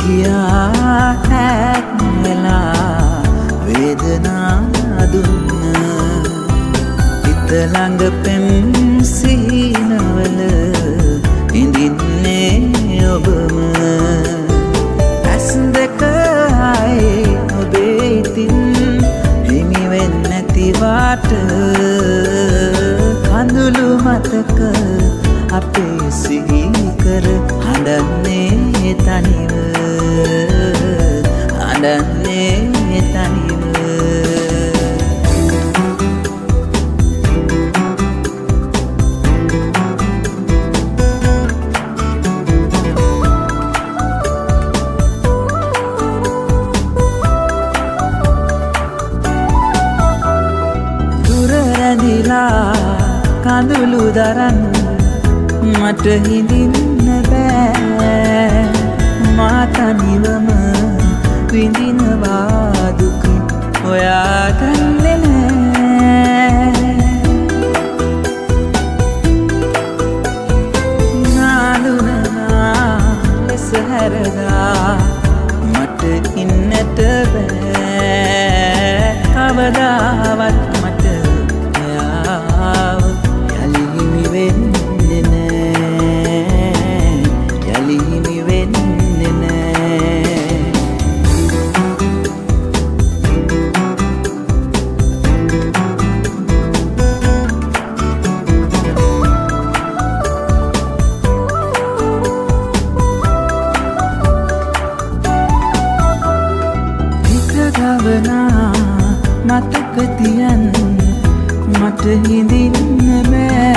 කියා හැක් වෙලා වේදනා දුන්න හිත ළඟ පෙම් සිහිනවල ඉඳින්නේ ඔබම ඇස් දෙක ආයේ ඔබේ ඉතින් හිමි වෙන්නේ නැතිවට කඳුළු මතක අපේ සිහි කර හඬන්නේ තනිව හඬන්නේ තනිව දුර රැඳිලා කඳුළු දරන්න මට හිඳින්න බෑ මා තනිවම විඳිනවා දුක ඔයා දන්නේ නෑ නාලුනා ලෙස හැරලා මට ඉන්නට බෑ කවදාවත් මට ඔයාව යලි හිමි වෙන්නේ නෑ යලි හිමි වෙන්නේ නෑ හිතගවනා මතක තියන් මට හිඳින්න බෑ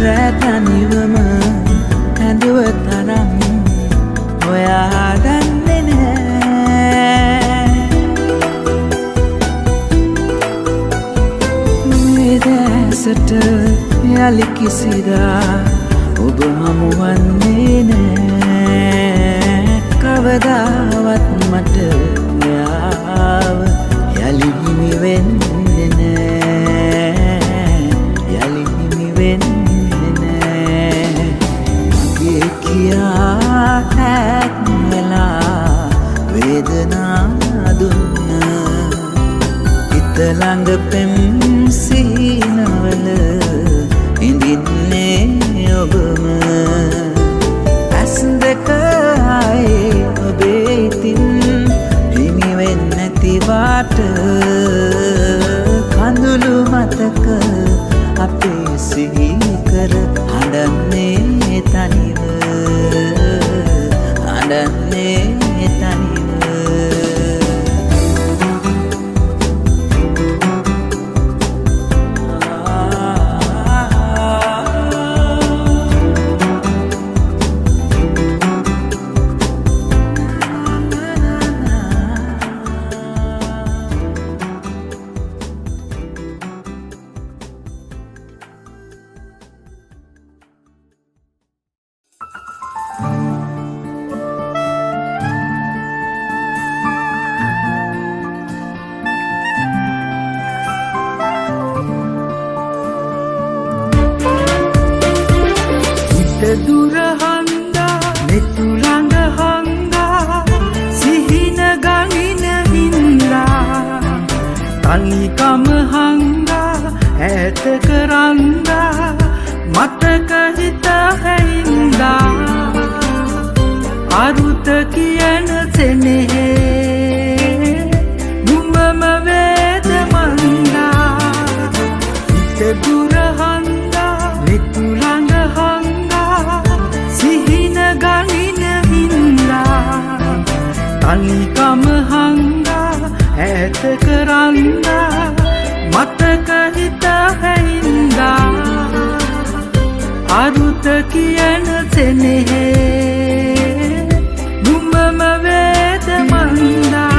රැතනිවම ඇඳුව තරම් ඔයා දන්නේ නෑ මේ දැසට යලි කිසිදා ඔබ හමුවන්නේ නෑ කවදාවත් මට ඔයාව යලි හිමි වෙන්නේ නෑ යලි හිමි වෙන්නේ නෑ මගේ කියා හැක් වෙලා වේදනා දුන්න හිත ළඟ පෙම් සිහිනවල ඉඳින්නේ ඔබම ඇස් දෙක ආයේ ඔබේ ඉතින් හිමි වෙන්නේ නැතිවට කඳුළු මතක අපේ සිහි කර හඬන්නේ තනිව හඬන්නේ තනිව දුර හංගා මෙතු ළඟ හංගා සිහින ගනින හින්දා තනිකම හංගා ඈත කරන්දා මතක හිත හැින්දා අරුත කියන සෙනෙහේ නුඹම වේද මන්දා හිත දුර හංගා මෙතු ළඟ සිහින ගනින හින්දා තනිකම හංගා ඈත කරන්දා මතක හිත හැින්දා අරුත කියන සෙනෙහේ නුඹම වේද මන්දා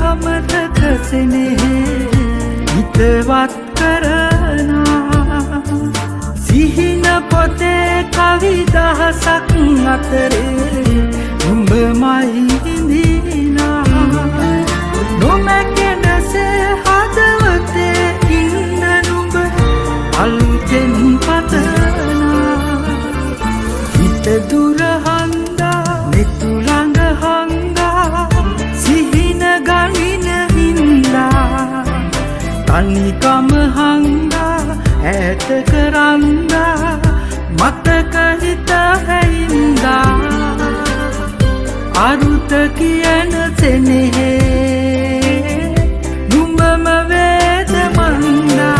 අමතක සෙනෙහේ හිතවත් කරනා පොතේ කවි දහසක් අතරේ උඹමයි හිඳිනා නොමැකෙනසේ හදවතේ ඉන්න නුඹ අලුතෙන් පතනා හිත දුර හංගා මෙතු ළඟ හංගා සිහින ගනින හින්දා තනිකම හංගා ඈත කරන්දා මතක හිත හැයින්දා අරුත කියන සෙනෙහේ නුඹම වේද මන්දා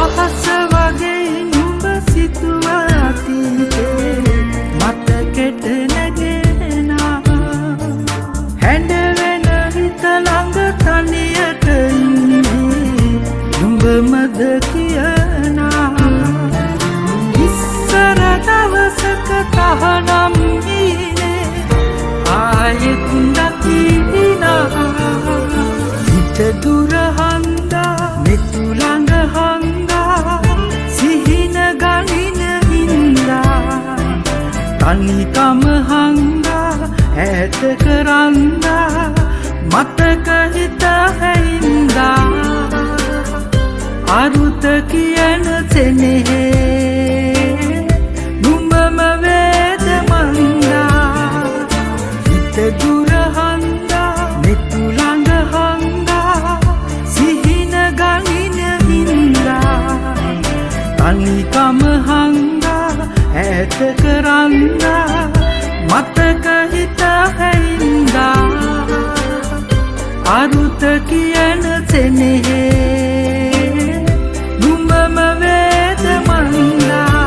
අහස වගේ නුඹ සිතුව අතීතේ මතකෙට නැගෙනා හැඬ වෙන හිත ළඟ තනියට ඉන්නේ නුඹමද කියනා ඉස්සර දවසක තහනම් ඉනේ ආයෙත් දකිනා හිත දුර හන්දා මෙතු ළඟ හංගා සිහින ගනින හින්දා තනිකම හංගා ඈත කරන්දා මතක හිත හැයින්දා අරුත කියන සෙනෙහේ නුඹම වේද මන්දා හිත දුර හන්දා මෙතු ළඟ හංගා සිහින ගනින හින්දා තනිකම හංගා ඈත කරන්දා මතක හිත හැයින්දා අරුත කියන සෙනෙහේ නුඹම වේද මන්දා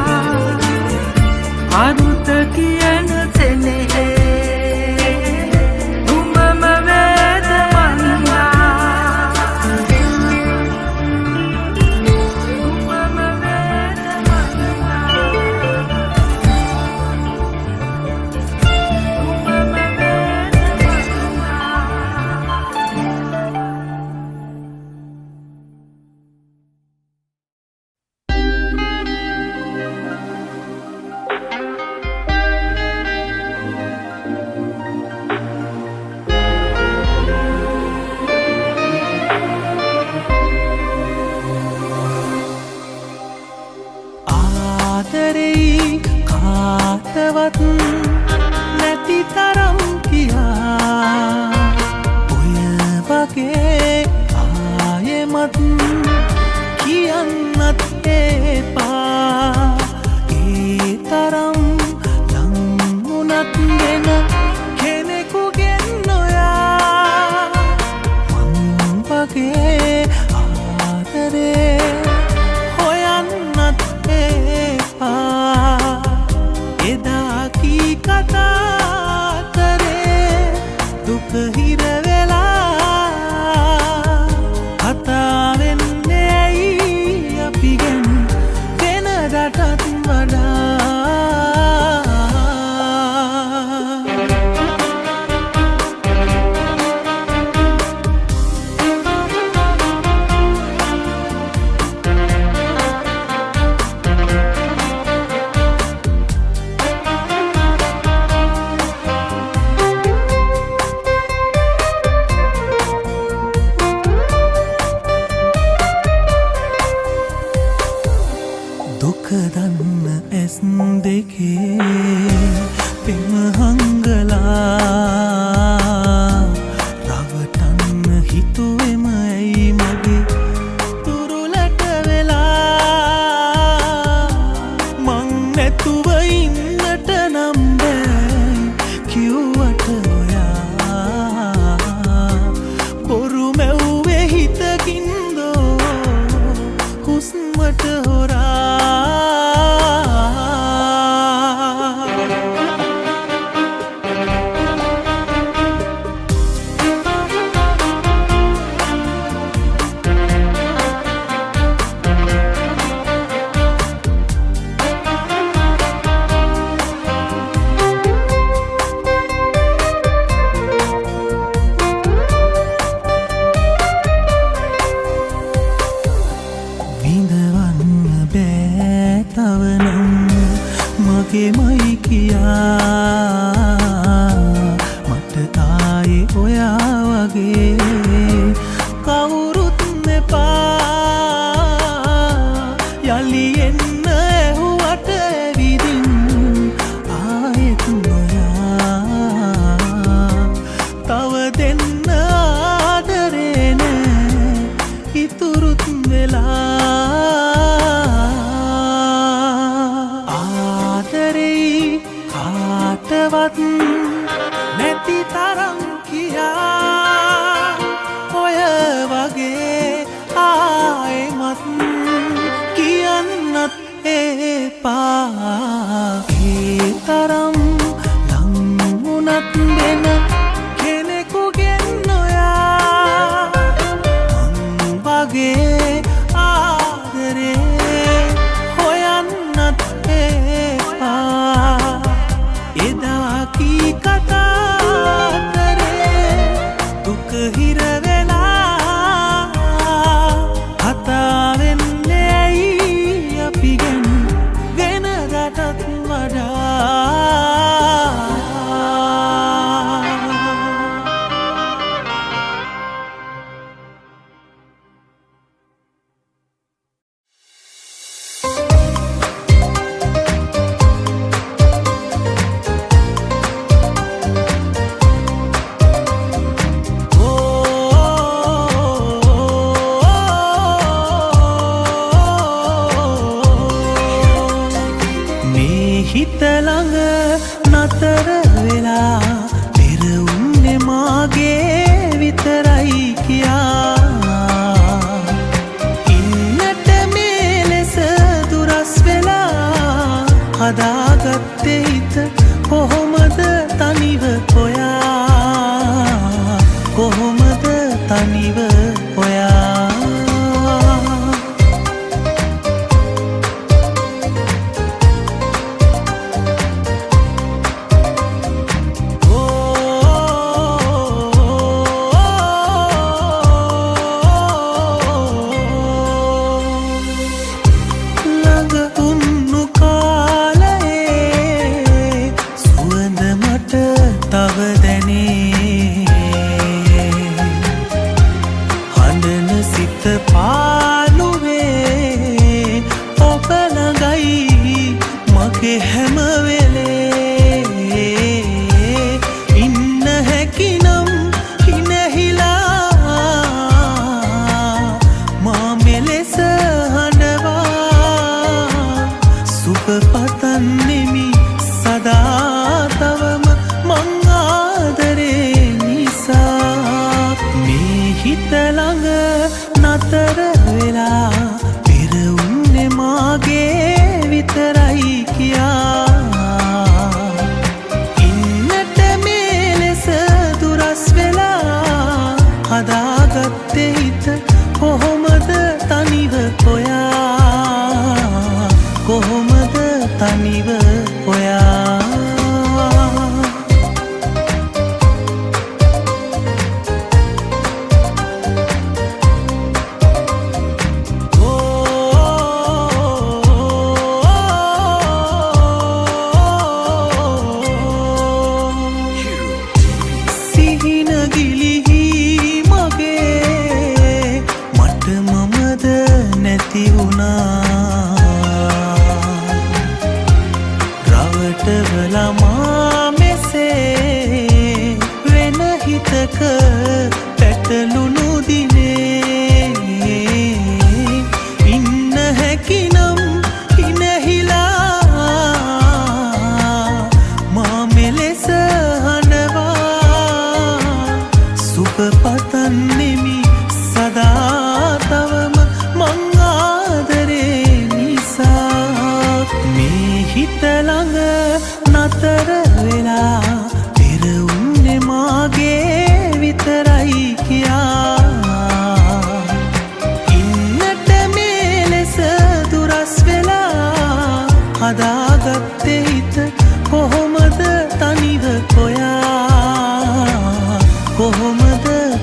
අරුත කියන සෙනෙහේ නුඹම වේද මන්දා නුඹම වේද මන්දා නුඹම වේද ආදරෙයි කාටවත් නැති තරම් කියා ඔය වගේ ආයෙමත් කියන්නත් එපා ඒ තරම් ලං වුණත් වෙන කෙනෙකුගෙන් නොයා මං වගේ ආදරේ හොයන්නත් එපා එදා කී කතා කරේ දුක හිර වෙලා කතා වෙන්නේ ඇයි අපි ගැන වෙනදටත් වඩා දුක දන්න ඇස් දෙකේ පෙම හංගලා රවටන්න හිතුවෙම ඇයි මගේ තුරුලට වෙලා මං නැතුව ඉන්නට නම් බෑ කිව්වට ඔයා බොරු මැව්වේ හිතකින්දෝ හුස්මට හොරා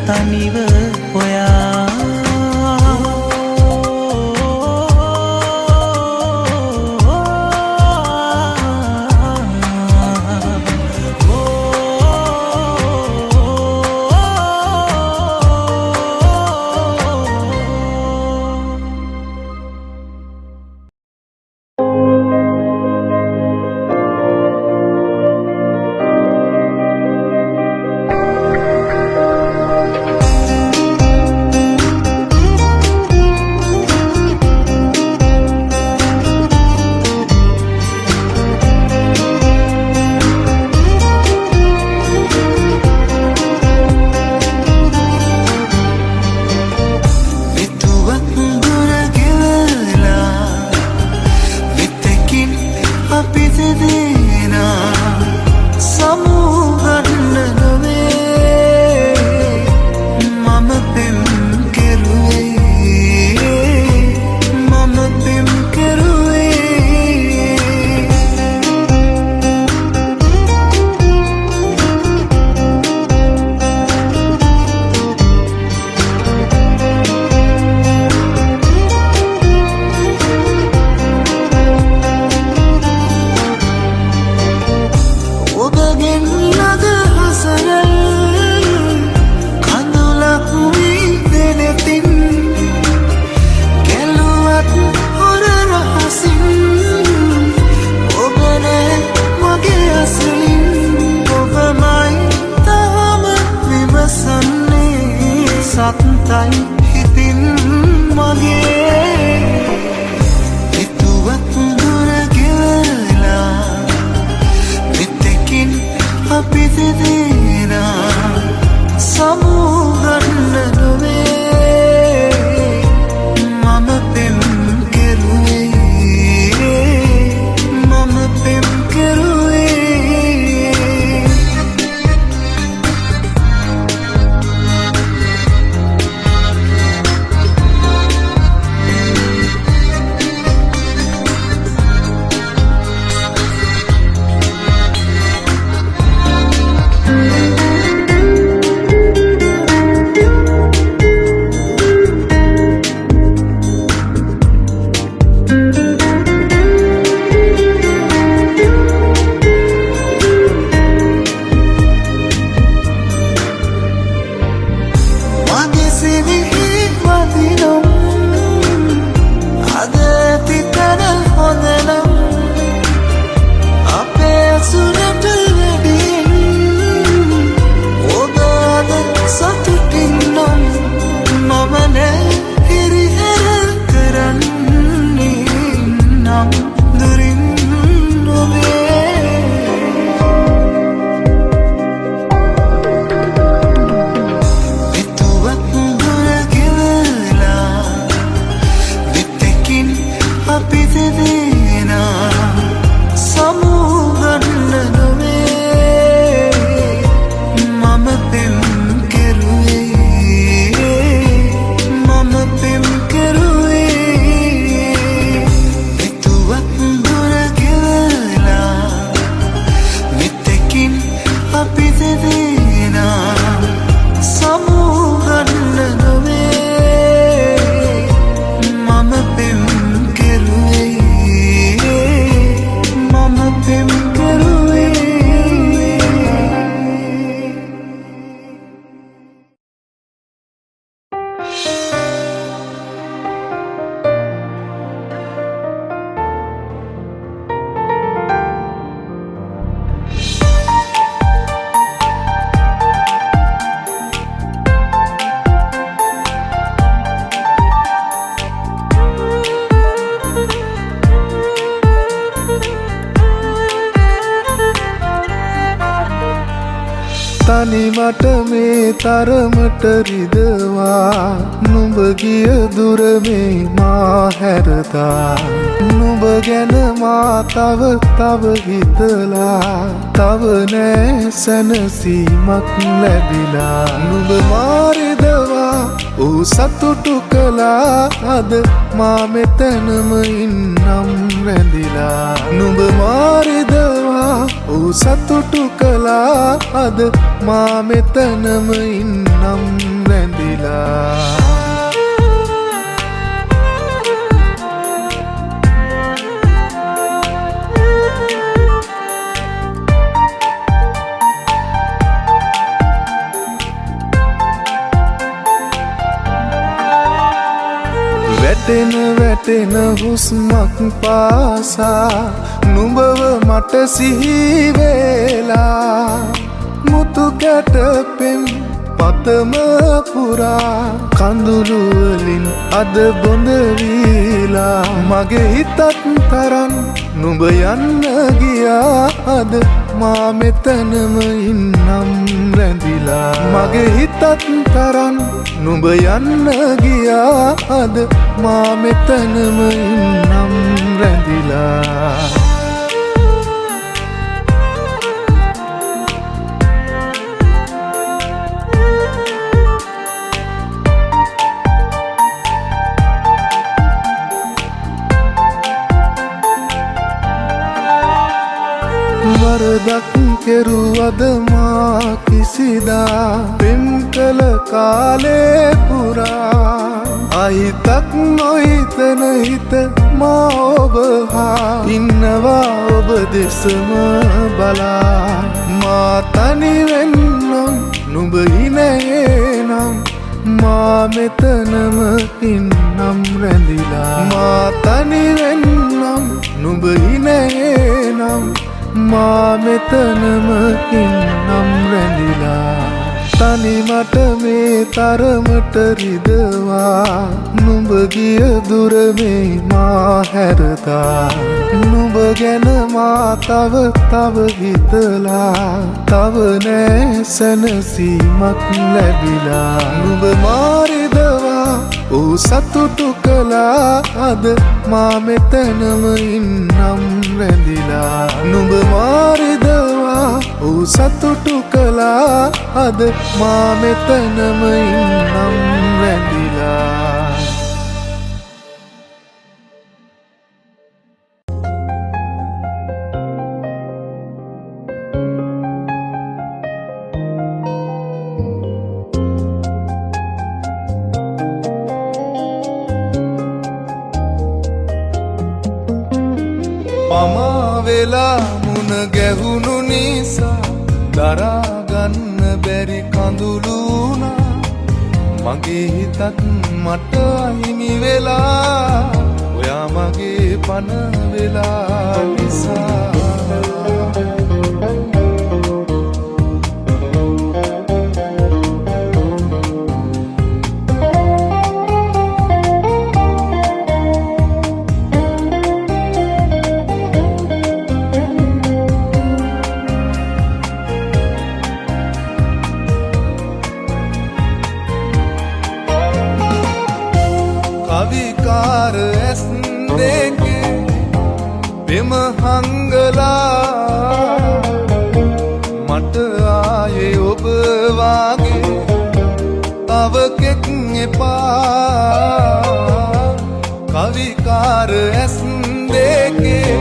තනිව ඔයා ඇතිනම් අද ඇති තැන හොඳනම් අපේ ඇසුරට වැඩියෙන් ඔබ අද සතුටින් නම් මම නෑ හිරිහැර කරන්නේ නම් දුරින් ඔබේ විතුවක් දුර ගෙවලා විතකින් අපි දෙදෙනා සමුගන්න නොවේ මම පෙම් කෙරුවේ මම පෙම් කෙරුවේ විතුවක් දුර ගෙවලා විතකින් අපි දෙදෙනා සමුගන්න නොවේ මම පෙම් කෙරුවේ මම පෙම් කෙරුවේ තනිමට මේ තරමට රිදවා නුඹ ගිය දුර මේ මා හැරදා නුඹ ගැන මා තව හිතලා තව නෑ සැනසීමක් ලැබිලා නුඹ මා රිදවා ඌ සතුටු කළා අද මා මෙතනම ඉන්නම් රැඳිලා නුඹ මා රිදවා ඌ සතුටු කළා අද මා මෙතනම ඉන්නම් රැඳිලා වැටෙන හුස්මක් පාසා නුඹව මට සිහි වෙලා මුතු කැට පෙම් පතම පුරා කඳුළු වලින් අද බොඳ වීලා මගේ හිතත් තරන් නුඹ යන්න ගියා අද මා මෙතනම ඉන්නම් රැඳිලා මගේ හිතත් තරන් නුඹ යන්න ගියා අද මා මෙතනම ඉන්නම් රැඳිලා වරදක් කෙරුවද මා කිසිදා පෙම් කළ කාලේ පුරා අහිතක් නොහිතන හිත මා ඔබ හා ඉන්නවා ඔබ දෙසම බලා මා තනිවෙන්නම් නුඹ ඉනයේ නම් මා මෙතනම ඉන්නම් රැඳිලා මා තනිවෙන්නම් නුඹ ඉනයේ නම් මා මෙතනම ඉන්නම් රැඳිලා තනිමට මේ තරමට රිදවා නුඹ ගිය දුර මේ මා හැරදා නුඹ ගැන මා තව හිතලා තව නෑ සැනසීමක් ලැබිලා නුඹ මා රිදවා ඌ සතුටු කළා අද මා මෙතනම ඉන්නම් රැඳිලා නුඹ මා රිදවා ඌ සතුටු කළා අද මා මෙතනම ඉන්නම් රැඳිලා පමා වෙලා මුණ ගැහුණු නිසා දරාගන්න බැරි කඳුළුනා මගේ හිතත් මට අහිමි වෙලා ඔයා මගේ පන වෙලා නිසා කවිකාර ඇස් දෙකේ බෙම හංගලා මට ආයේ ඔබ වාගේ තව කෙක් එපා කවිකාර ඇස් දෙකේ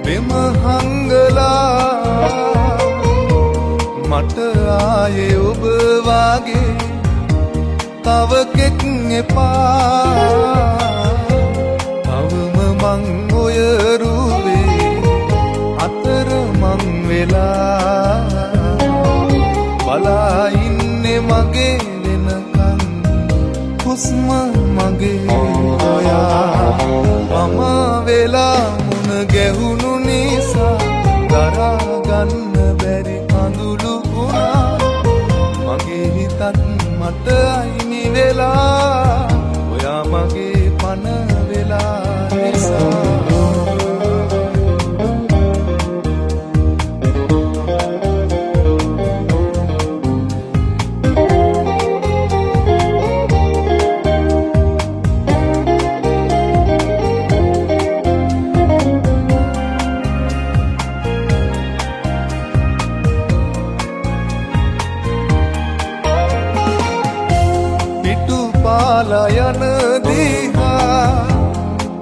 බෙම හංගලා මට ආයේ ඔබ වාගේ තව කෙක් එපා තවම මං ඔය රුවේ අතර මං වෙලා බලා ඉන්නේ මගේ වෙනකන් හුස්ම මගේ ඔයා මම වෙලා මුණ ගැහුණු නිසා දරා ගන්න බැරි කඳුළු වුණා මගේ හිතත් මට අයිමි වෙලා ඔයා මගේ පන වෙලා නිසා පාලා යන දිහා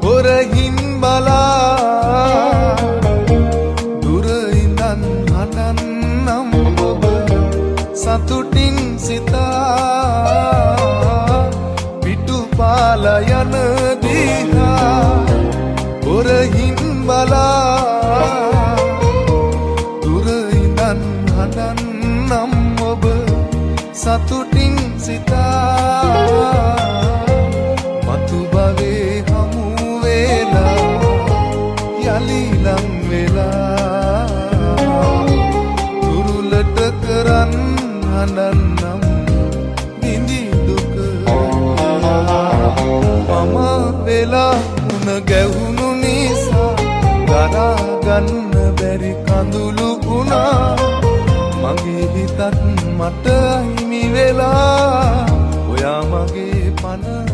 හොරහින් බලා දුර ඉඳන් හඬන්නම් ඔබ සතුටින් සිතා පිටු පාලා යන දිහා හොරහින් බලා දුර ඉඳන් හඬන්නම් ඔබ සතුටින් සිතා මතු භවේ හමු වෙලා යලි ලං වෙලා තුරුලට කරන් හඬන්නම් නිදි දුක මම වෙලා මුණ ගැහුණු නිසා දරා ගන්න බැරි කඳුළු වුණා මගේ හිතත් මට අහිමි වෙලා ඔයා මගේ පන